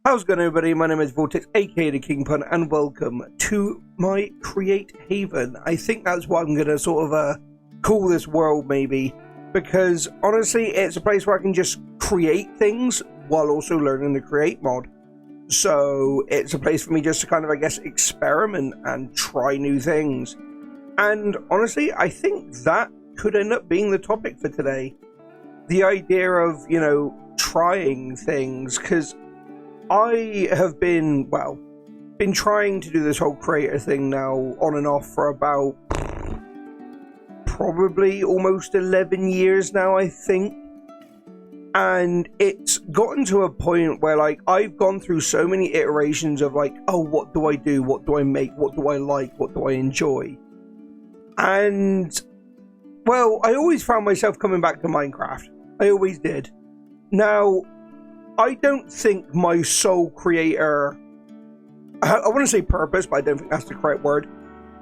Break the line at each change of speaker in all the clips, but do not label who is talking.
How's it going, everybody? My name is Vortex, aka the King Pun, and welcome to my Create Haven. I think that's what I'm going to sort of call this world, maybe, because honestly, it's a place where I can just create things while also learning the Create mod. So it's a place for me just to kind of, I guess, experiment and try new things. And honestly, I think that could end up being the topic for today. The idea of, trying things, because I have been trying to do this whole creator thing now on and off for about probably almost 11 years now, I think. And it's gotten to a point where, I've gone through so many iterations of, oh, what do I do? What do I make? What do I like? What do I enjoy? And, well, I always found myself coming back to Minecraft. I always did. Now, I don't think my sole creator, I want to say purpose, but I don't think that's the correct word.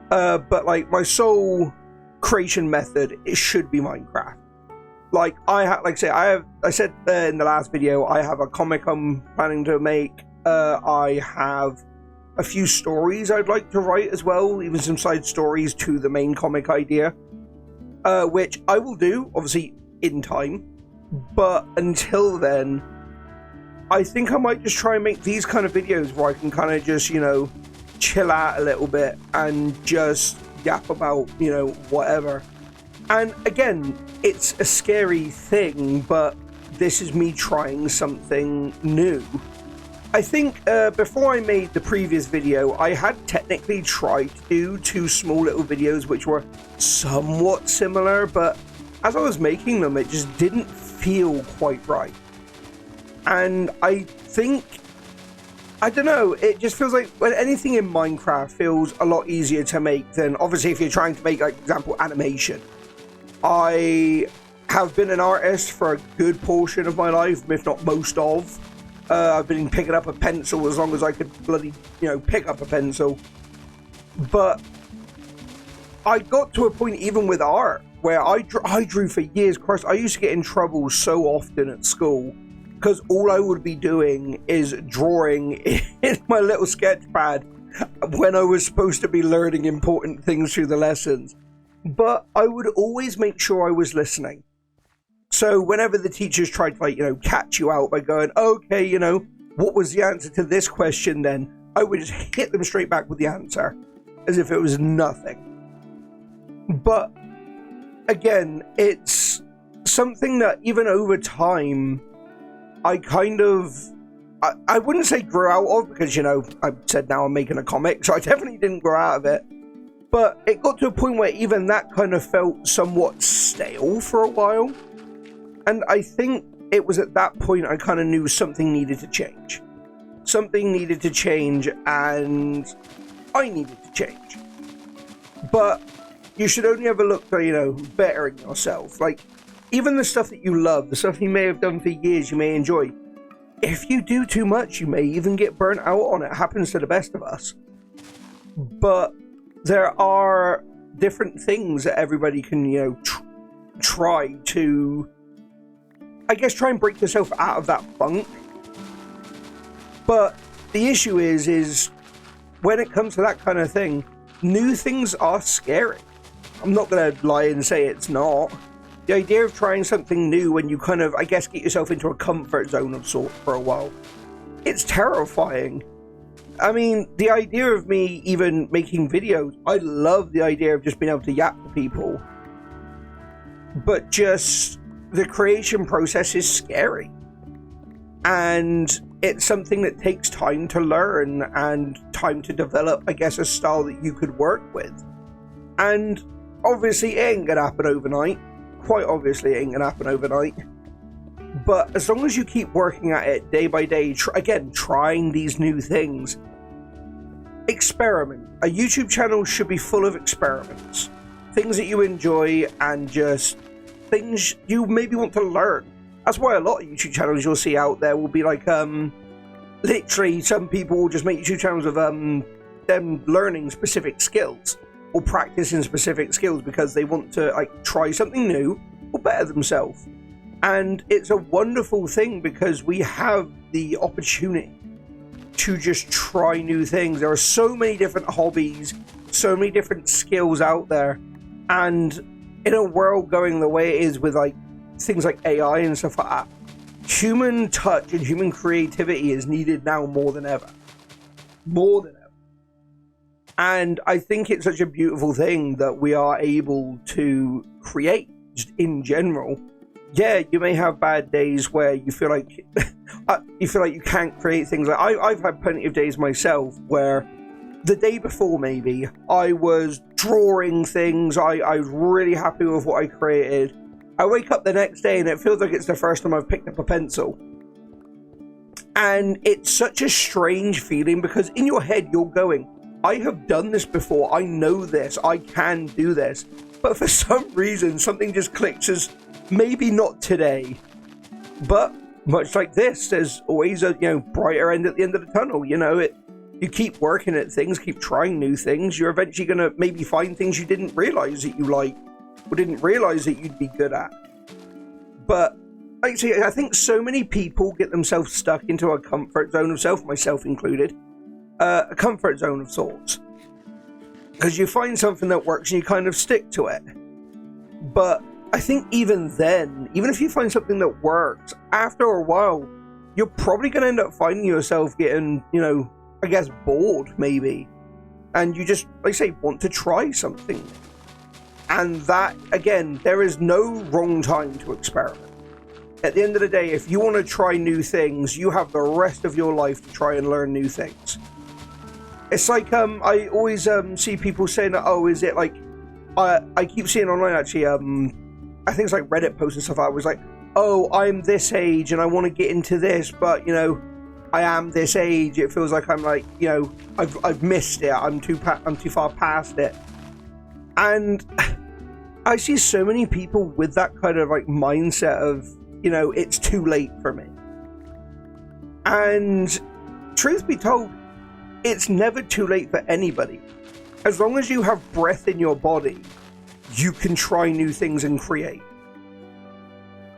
But my sole creation method, it should be Minecraft. I said in the last video, I have a comic I'm planning to make. I have a few stories I'd like to write as well, even some side stories to the main comic idea, which I will do, obviously, in time. But until then, I think I might just try and make these kind of videos where I can kind of just, chill out a little bit and just yap about, whatever. And again, it's a scary thing, but this is me trying something new. I think before I made the previous video, I had technically tried to do two small little videos which were somewhat similar, but as I was making them, it just didn't feel quite right. And I think, I don't know, it just feels like when anything in Minecraft feels a lot easier to make than, obviously, if you're trying to make, for example, animation. I have been an artist for a good portion of my life, if not most of. I've been picking up a pencil as long as I could bloody, pick up a pencil. But I got to a point, even with art, where I drew for years. Christ, I used to get in trouble so often at school because all I would be doing is drawing in my little sketch pad when I was supposed to be learning important things through the lessons. But I would always make sure I was listening. So whenever the teachers tried to, catch you out by going, okay, what was the answer to this question then? I would just hit them straight back with the answer as if it was nothing. But again, it's something that even over time, I kind of, I wouldn't say grew out of, because, I said now I'm making a comic, so I definitely didn't grow out of it. But it got to a point where even that kind of felt somewhat stale for a while. And I think it was at that point I kind of knew something needed to change. Something needed to change, and I needed to change. But you should only ever look for, bettering yourself. Even the stuff that you love, the stuff you may have done for years, you may enjoy. If you do too much, you may even get burnt out on it. It happens to the best of us. But there are different things that everybody can, try to, I guess, try and break yourself out of that funk. But the issue is when it comes to that kind of thing, new things are scary. I'm not going to lie and say it's not. The idea of trying something new when you kind of, I guess, get yourself into a comfort zone of sort for a while, it's terrifying. I mean, the idea of me even making videos, I love the idea of just being able to yap to people. But just the creation process is scary. And it's something that takes time to learn and time to develop, I guess, a style that you could work with. And obviously, it ain't gonna happen overnight. Quite obviously, it ain't gonna happen overnight. But as long as you keep working at it day by day, trying these new things, experiment. A YouTube channel should be full of experiments. Things that you enjoy and just things you maybe want to learn. That's why a lot of YouTube channels you'll see out there will be literally some people will just make YouTube channels of them learning specific skills or practicing specific skills because they want to try something new or better themselves. And it's a wonderful thing because we have the opportunity to just try new things. There are so many different hobbies, so many different skills out there, and in a world going the way it is with like things like AI and stuff like that, human touch and human creativity is needed now more than ever. More than ever. And I think it's such a beautiful thing that we are able to create just in general. Yeah, you may have bad days where you feel like you can't create things. Like I've had plenty of days myself where the day before maybe I was drawing things. I was really happy with what I created. I wake up the next day and it feels like it's the first time I've picked up a pencil. And it's such a strange feeling because in your head you're going, I have done this before, I know this, I can do this. But for some reason, something just clicks as maybe not today. But much like this, there's always a brighter end at the end of the tunnel. You keep working at things, keep trying new things, you're eventually going to maybe find things you didn't realize that you like, or didn't realize that you'd be good at. But like I say, I think so many people get themselves stuck into a comfort zone of self, myself included. A comfort zone of sorts, because you find something that works and you kind of stick to it. But I think even then, even if you find something that works, after a while you're probably going to end up finding yourself getting I guess bored maybe, and you just, like I say, want to try something. And that, again, there is no wrong time to experiment. At the end of the day, if you want to try new things, you have the rest of your life to try and learn new things. It's like, I always see people saying that, oh, is it like, I keep seeing online actually, I think it's like Reddit posts and stuff, I was like, oh, I'm this age and I want to get into this, but, I am this age, it feels like I'm like, I've missed it, I'm too far past it. And I see so many people with that kind of like mindset of, it's too late for me. And truth be told, it's never too late for anybody. As long as you have breath in your body, you can try new things and create.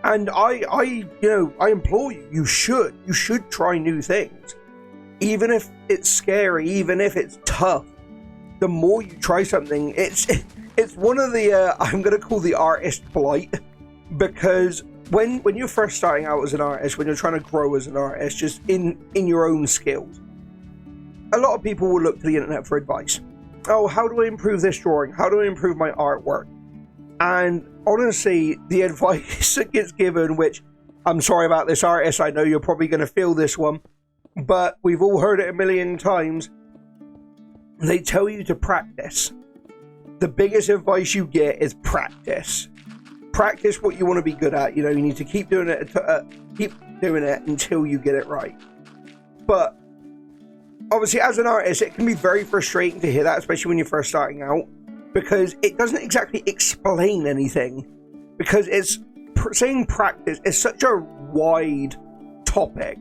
And I implore you, you should try new things. Even if it's scary, even if it's tough, the more you try something, it's one of the, I'm going to call the artist blight, because when you're first starting out as an artist, when you're trying to grow as an artist, just in your own skills, a lot of people will look to the internet for advice. Oh, how do I improve this drawing? How do I improve my artwork? And honestly, the advice that gets given, which, I'm sorry about this artist, I know you're probably going to feel this one, but we've all heard it a million times. They tell you to practice. The biggest advice you get is practice. Practice what you want to be good at. You need to keep doing it until you get it right. But obviously, as an artist, it can be very frustrating to hear that, especially when you're first starting out, because it doesn't exactly explain anything. Because saying practice is such a wide topic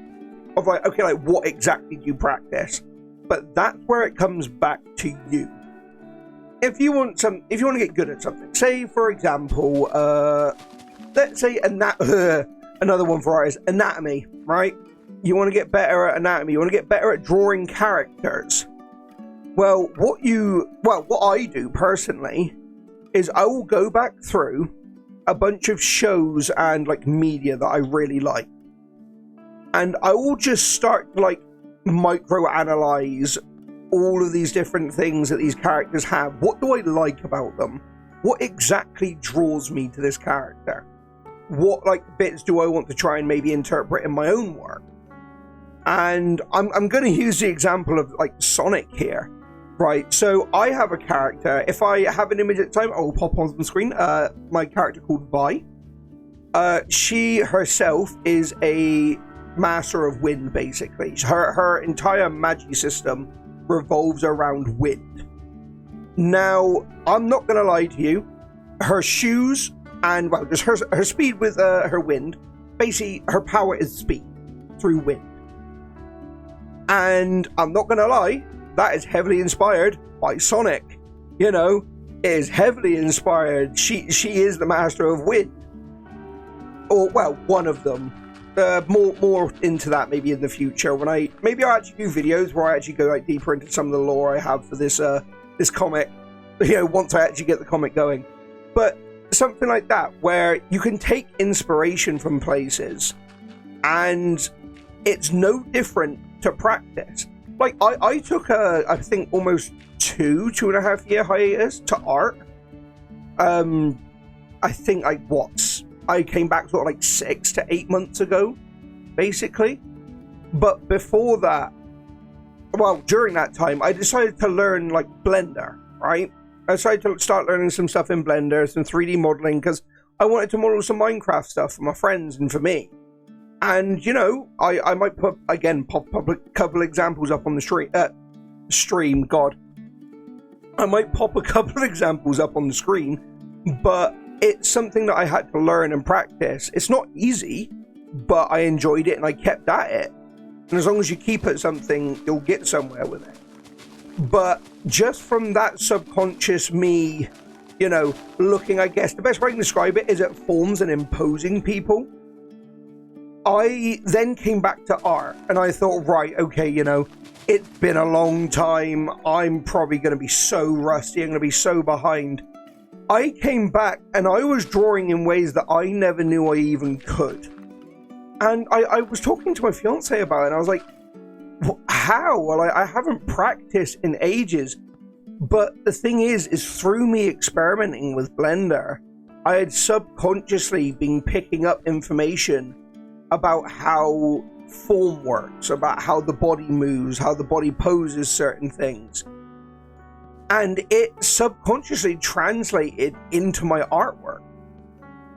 of like, okay, like what exactly do you practice? But that's where it comes back to you. If you want to get good at something, say for example, let's say another one for artists, anatomy, right? You want to get better at anatomy, you want to get better at drawing characters. Well, what I do personally is I will go back through a bunch of shows and like media that I really like, and I will just start to like micro-analyze all of these different things that these characters have. What do I like about them? What exactly draws me to this character? What like bits do I want to try and maybe interpret in my own work? And I'm going to use the example of like Sonic here, right? So I have a character. If I have an image at the time, I will pop on the screen. My character called Vi. She herself is a master of wind, basically. Her entire magi system revolves around wind. Now, I'm not going to lie to you. Her shoes and, well, just her speed with her wind, basically her power is speed through wind. And I'm not going to lie, that is heavily inspired by Sonic. It is heavily inspired. She is the master of wind. Or, well, one of them. more into that maybe in the future when I actually do videos where I actually go like deeper into some of the lore I have for this this comic, once I actually get the comic going. But something like that where you can take inspiration from places and it's no different to practice. Like I took I think almost 2.5 year hiatus to art. I think I came back sort of like 6 to 8 months ago, basically. But before that, during that time, I decided to learn like Blender, right? I decided to start learning some stuff in Blender, some 3D modeling, because I wanted to model some Minecraft stuff for my friends and for me. And, I might pop a couple examples up on the stream, God. I might pop a couple of examples up on the screen, but it's something that I had to learn and practice. It's not easy, but I enjoyed it and I kept at it. And as long as you keep at something, you'll get somewhere with it. But just from that subconscious me, looking, I guess, the best way I can describe it is at forms and imposing people. I then came back to art and I thought, right, okay, it's been a long time. I'm probably going to be so rusty. I'm going to be so behind. I came back and I was drawing in ways that I never knew I even could. And I was talking to my fiance about it and I was like, how? Well, I haven't practiced in ages. But the thing is through me experimenting with Blender, I had subconsciously been picking up information about how form works, about how the body moves, how the body poses certain things. And it subconsciously translated into my artwork.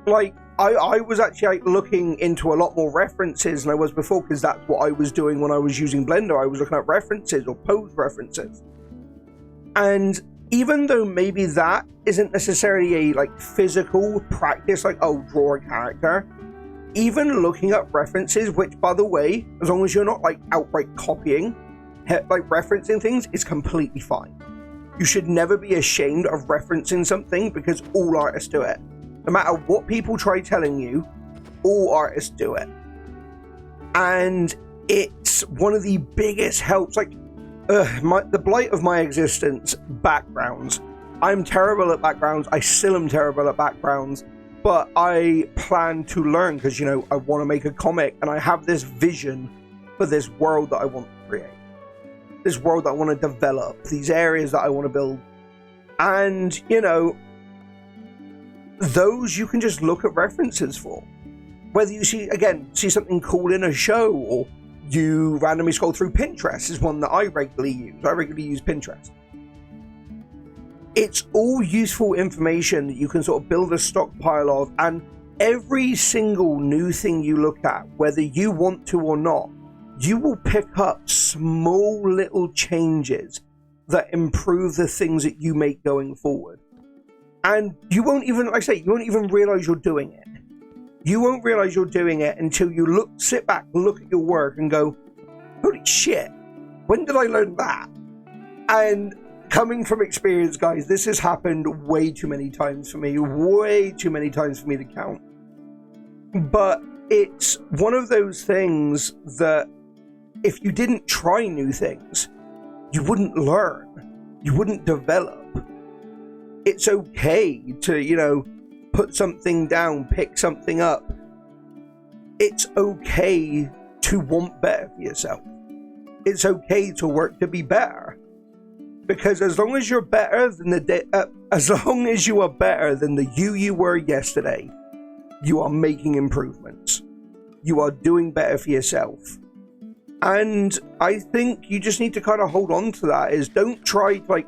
Like, I was actually looking into a lot more references than I was before, because that's what I was doing when I was using Blender. I was looking at references or pose references. And even though maybe that isn't necessarily a physical practice, draw a character, even looking at references, which, by the way, as long as you're not outright copying, referencing things, is completely fine. You should never be ashamed of referencing something, because all artists do it. No matter what people try telling you, all artists do it. And it's one of the biggest helps. The blight of my existence, backgrounds. I'm terrible at backgrounds. I still am terrible at backgrounds. But I plan to learn because, I want to make a comic and I have this vision for this world that I want to create. This world that I want to develop, these areas that I want to build. And, those you can just look at references for. Whether you see something cool in a show or you randomly scroll through Pinterest is one that I regularly use. I regularly use Pinterest. It's all useful information that you can sort of build a stockpile of, and every single new thing you look at, whether you want to or not, you will pick up small little changes that improve the things that you make going forward. And you won't even, you won't even realize you're doing it. You won't realize you're doing it until you sit back and look at your work and go, holy shit, when did I learn that? And coming from experience, guys, this has happened way too many times for me, way too many times for me to count. But it's one of those things that if you didn't try new things, you wouldn't learn, you wouldn't develop. It's okay to, put something down, pick something up. It's okay to want better for yourself. It's okay to work to be better. Because as long as you're better than as long as you are better than the you were yesterday, you are making improvements. You are doing better for yourself. And I think you just need to kind of hold on to that. Is don't try to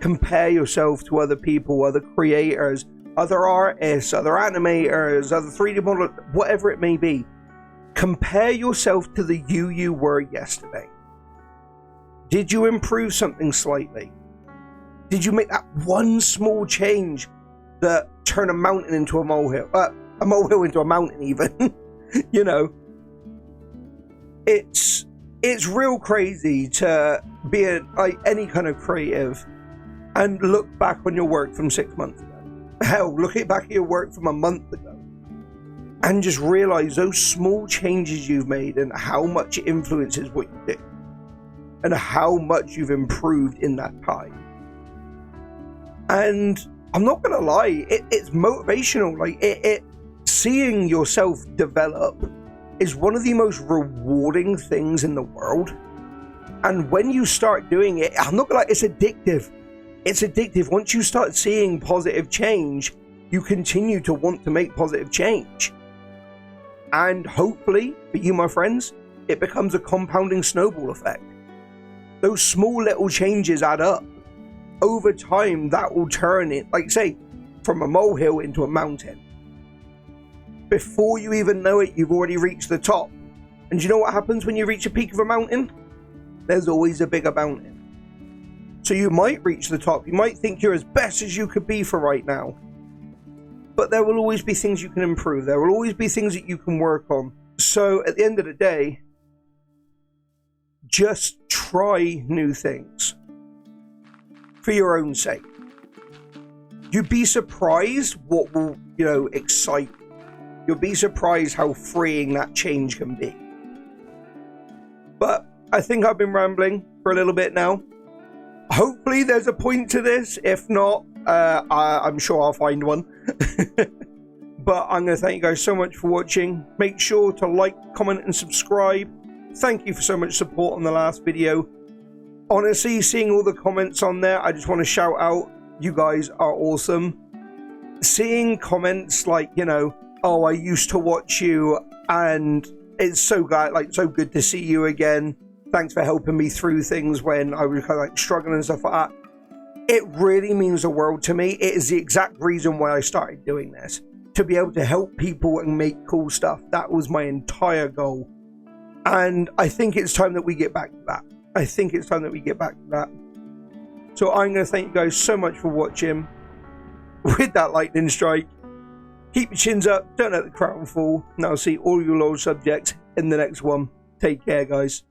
compare yourself to other people, other creators, other artists, other animators, other 3D modelers, whatever it may be. Compare yourself to the you were yesterday. Did you improve something slightly? Did you make that one small change that turned a mountain into a molehill? A molehill into a mountain even. It's real crazy to be any kind of creative and look back on your work from 6 months ago. Hell, look back at your work from a month ago and just realize those small changes you've made and how much it influences what you do and how much you've improved in that time. And I'm not gonna lie, it's motivational. Like it seeing yourself develop is one of the most rewarding things in the world. And when you start doing it, I'm not gonna lie, it's addictive. It's addictive. Once you start seeing positive change, you continue to want to make positive change. And hopefully, for you, my friends, it becomes a compounding snowball effect. Those small little changes add up. Over time, that will turn it, like say, from a molehill into a mountain. Before you even know it, you've already reached the top. And you know what happens when you reach a peak of a mountain? There's always a bigger mountain. So you might reach the top. You might think you're as best as you could be for right now. But there will always be things you can improve. There will always be things that you can work on. So at the end of the day, just try new things for your own sake. You'd be surprised what will, excite you. You'll be surprised how freeing that change can be. But I think I've been rambling for a little bit now. Hopefully there's a point to this. If not, I'm sure I'll find one. But I'm going to thank you guys so much for watching. Make sure to like, comment, and subscribe. Thank you for so much support on the last video. Honestly, seeing all the comments on there, I just want to shout out, you guys are awesome. Seeing comments like, oh, I used to watch you, and it's so good to see you again. Thanks for helping me through things when I was kind of like struggling and stuff like that. It really means the world to me. It is the exact reason why I started doing this. To be able to help people and make cool stuff. That was my entire goal. And I think it's time that we get back to that. So I'm going to thank you guys so much for watching. With that lightning strike, keep your chins up, don't let the crown fall, and I'll see all your loyal subjects in the next one. Take care, guys.